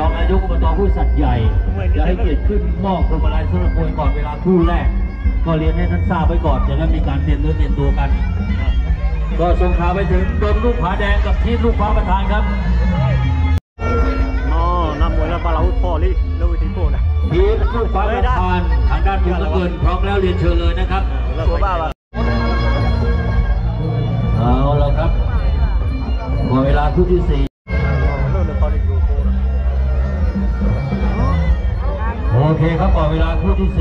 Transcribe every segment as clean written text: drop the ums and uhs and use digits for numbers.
รองนายกอบตผู้สัตว์ใหญ่จะให้เกียรติขึ้นมอบพวงมาลัยสำหรับมวยก่อนเวลาคู่แรกก็เรียนให้ท่านทราบไว้ก่อนจะได้มีการเตรียมเนื้อเตรียมตัวกันก็ส่งข่าวไปถึงโดนลูกผาแดงกับทีมลูกฟ้าประธานครับนำมวยแล้วปลาเราพ่อลิเรื่องวิธีพวกนะทีมลูกฟ้าประธานทางด้านมุมน้ำเงินพร้อมแล้วเรียนเชิญเลยนะครับตัวบ้าเอาละครับหมดเวลาคู่ที่4โอเคครับหมดเวลาคู่ที่4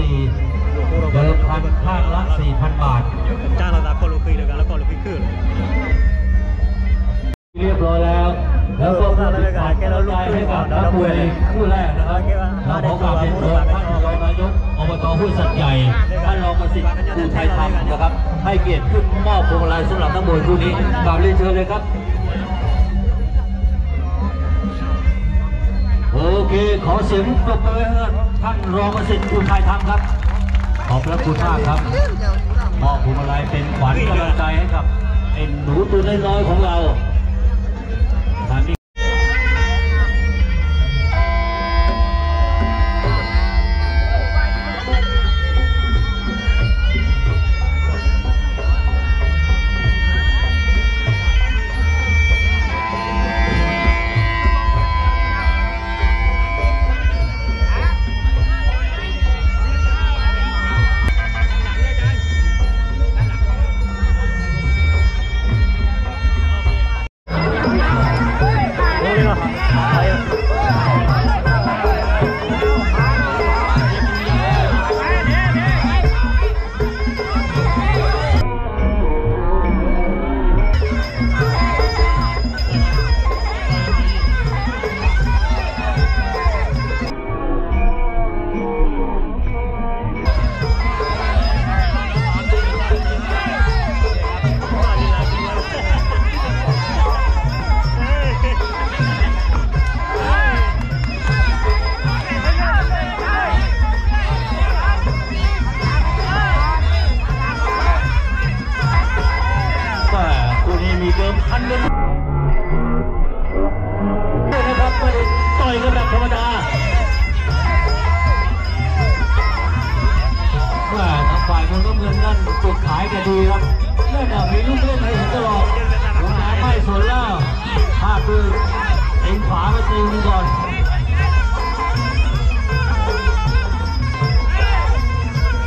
เดิมพันข้างละ 4,000 บาทจ้างเราคนลูกคุยเดียวกันแล้วก็ลูกคุยขึ้นเรียบร้อยแล้วแล้วก็ผู้ติดตามกำลังใจให้กับนักมวยคู่แรกนะครับเราขอกราบเรียนเชิญท่านรองนายกอบตห้วยสัตว์ใหญ่ท่านรองประสิทธิ์ภูไทยธรรมนะครับให้เกียรติขึ้นมอบพวงมาลัยสำหรับนักมวยคู่นี้กราบเรียนเชิญเลยครับโอเคขอเสียงปรบมือให้ท่านรองประสิทธิ์ภูไทยธรรมครับขอบพระคุณมากครับมอบพวงมาลัยเป็นขวัญกำลังใจให้กับไอ้หนูตัวน้อยๆของเราดีครับเล่นมีลูกเล่นให้เห็นตลอดหัวหน้าไม่สนแล้วภาพคือเอ็นขวาไปตีมือก่อน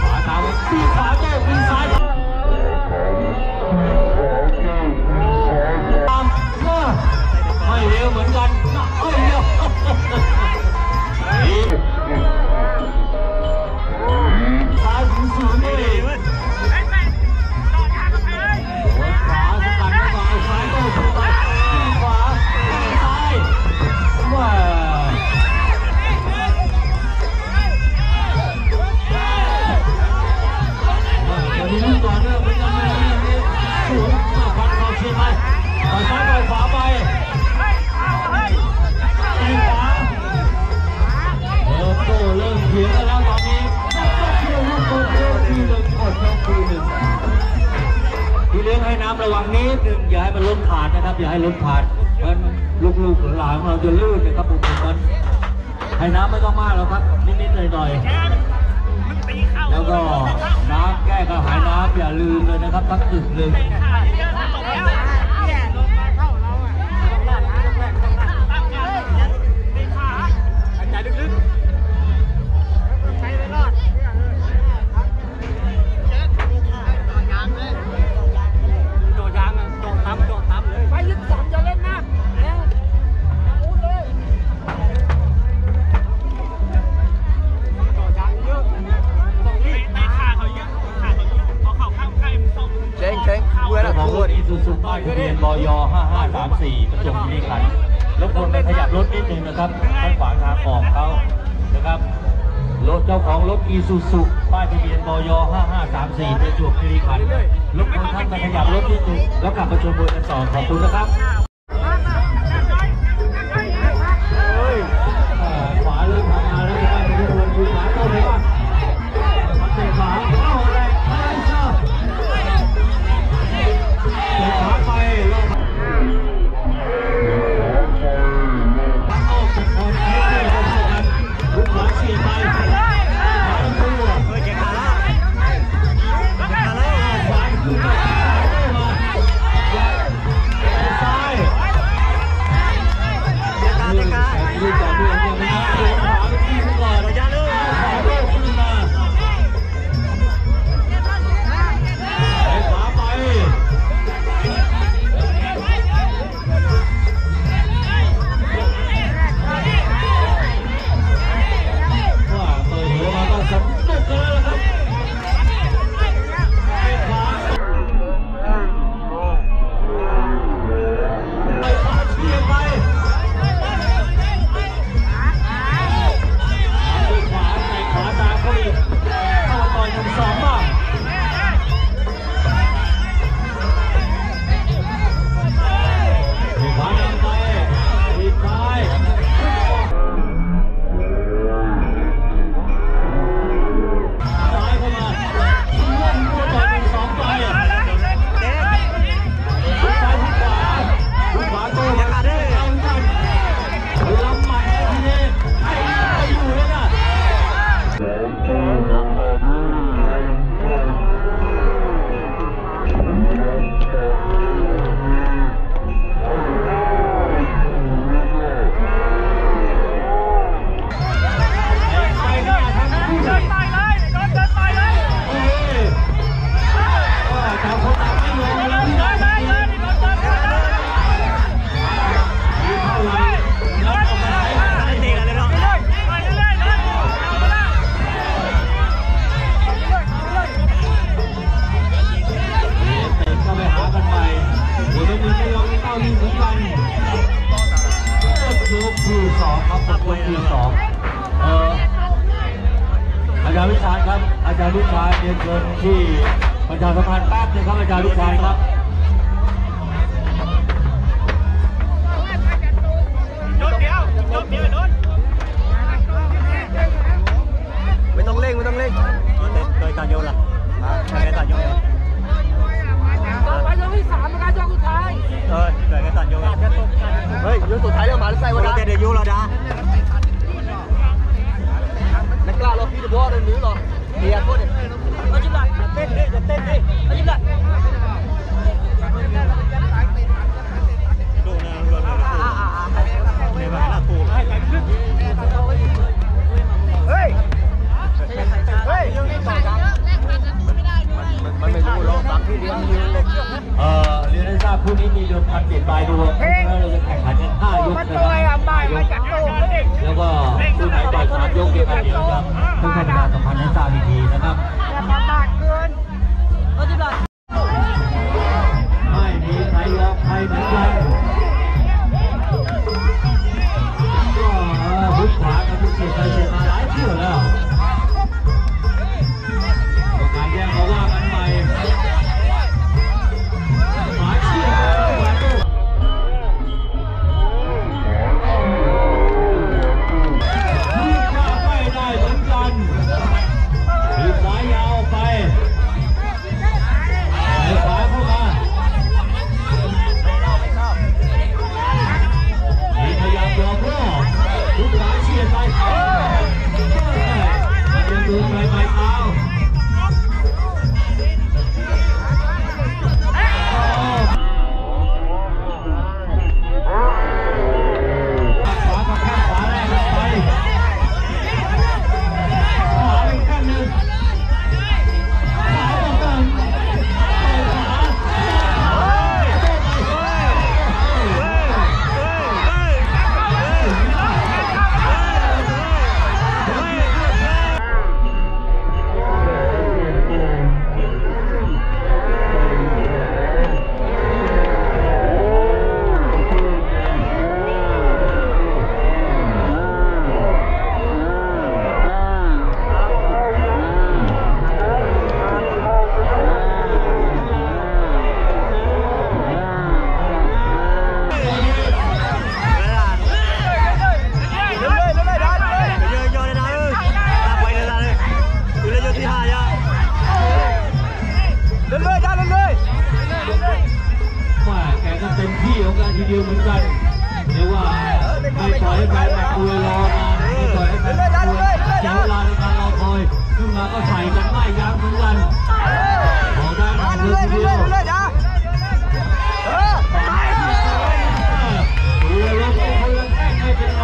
ขวาตามตีขวาโต้ตีซ้ายตามไม่เร็วเหมือนกันไม่เร็วซ้ายถึงศูนย์เลยระวังนิดนึงอย่าให้มันล้มขาดนะครับอย่าให้ล้มขาดมันลูกๆหลานเราจะลื่นนะครับผมมันให้น้ำไม่ต้องมากหรอกครับนิดๆหน่อยๆแล้วก็น้ำแก้กระหายน้ำอย่าลืมเลยนะครับทั้งตึกเลยสุดท้ายทะเบียนบย5534ประจวบคีรีขันธ์รบกวนไปขยับรถนิดนึงนะครับให้ขวางทางออกเขานะครับรถเจ้าของรถอีซูซุป้ายทะเบียนบย5534ประจวบคีรีขันธ์รบกวนท่านไปขยับรถนิดนึงแล้วกลับมาชมมวยกันต่อขอบคุณนะครับขวาเริ่มทำงานแล้วนะครับทุกคนดูขวาต้นเลยว่าเตะขวาเข้าแรงไม่ชอบขาไปลงออกจากคน กันยกที่สองครับยกที่สองอาจารย์วิชาครับอาจารย์วิชาเรียนเชิญที่ประชาสัมพันธ์แป๊บนึงครับอาจารย์วิชาครับยกเดียวโดนไม่ต้องเร่งโดยการโยนล่ะโดยการโยนต่อไปยกที่3เป็นการยกสุดท้ายโดยการโยนเฮ้ยยกสุดท้ายแล้วมาใส่วันนั้นเดี๋ยวยูเราด่านักกล้าเราพี่จะบอกเลยหรือหรอเดียร์พวกเนี่ยเอาจิ้มหลักเต้นดิเอาจิ้มหลักดูนะในบ้านน่าถูกเฮ้ยมันไม่รู้หรอกฝั่งที่เรียนอยู่เรียนให้ทราบผู้นี้มีเดิมพันเปลี่ยนปลายดวงเราจะแข่งขันกัน5 ยกนะครับแล้วก็ผู้ไหนต่อย3 ยกเดียวกันเดียวครับเพื่อให้ประชาสัมพันธ์ให้ทราบดีๆนะครับไม่มีใครยอมใครเหมือนกันก็พุทธากับพุทธเสียใจเสียมาหลายเที่ยวแล้วการแย่งมาว่ากันใหม่หมาเชี่ยวลูกข้าไม่ได้เหมือนกันทีสายยาวไปขวาเข้ามามีพยายามยอมรอลูกขาเชี่ยไปมันยังดูไปเท้าเต็มที่ของการทีเดียวเหมือนกันเรียกว่าไม่ปล่อยให้แฟนคุยรอนานไม่ปล่อยให้แฟนคุยเสียเวลาในการรอคอยขึ้นมาก็ใส่กันไม่ยั้งเหมือนกันของด้านเรือทีเดียวดูลงไปคนละแข้งไม่เป็นไร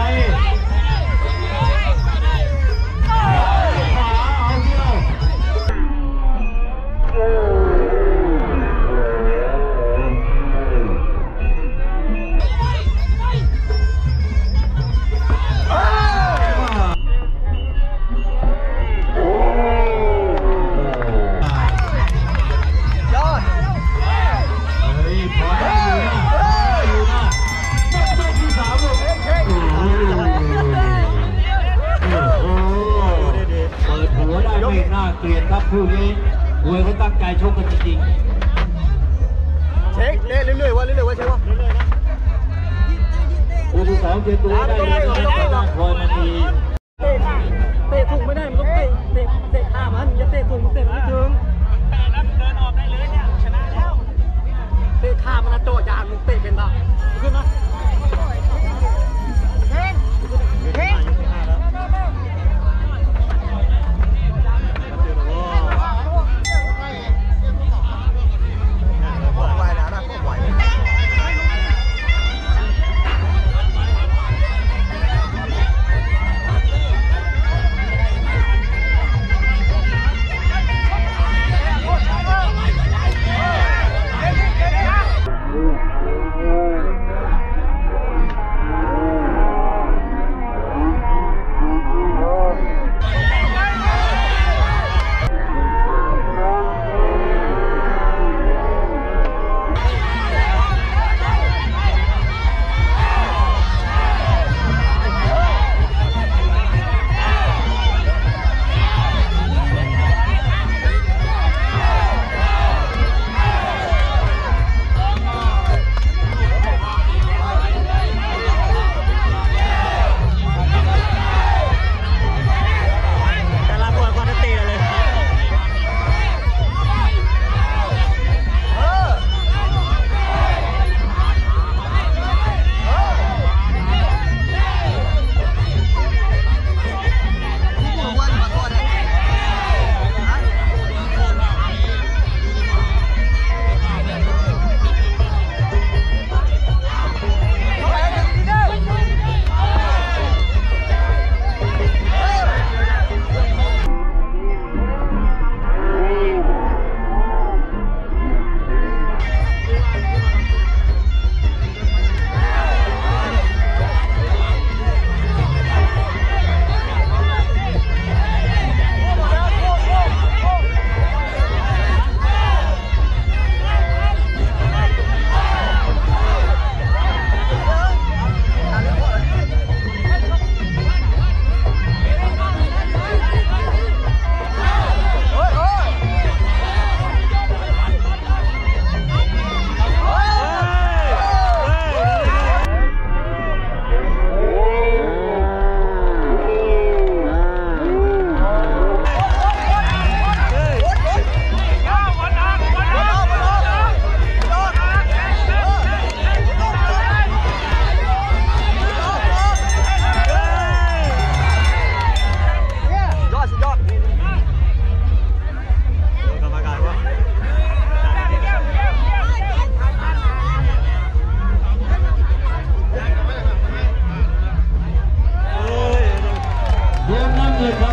เกลียดครับคู่นี้มวยเขาตั้งใจชกกันจริงๆเช็คเรื่อยๆว่าเรื่อยๆว่าเช็คว่าคู่ที่2เจอตัวได้เลยนะครับคอยมันมีเตะถูกไม่ได้มันต้องเตะข้ามมันอย่าเตะถูกเตะไม่ถึงเดินออกได้เลยเนี่ยชนะแล้วเตะข้ามมันโจยานมึงเตะเป็นป่ะขึ้นนะ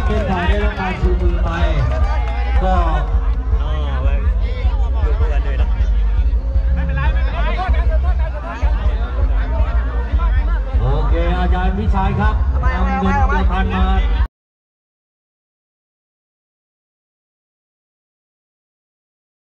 เป็นฝ่ายได้รับการชูมือไปก็โอเคอาจารย์วิชัยครับนำเงินประธานมา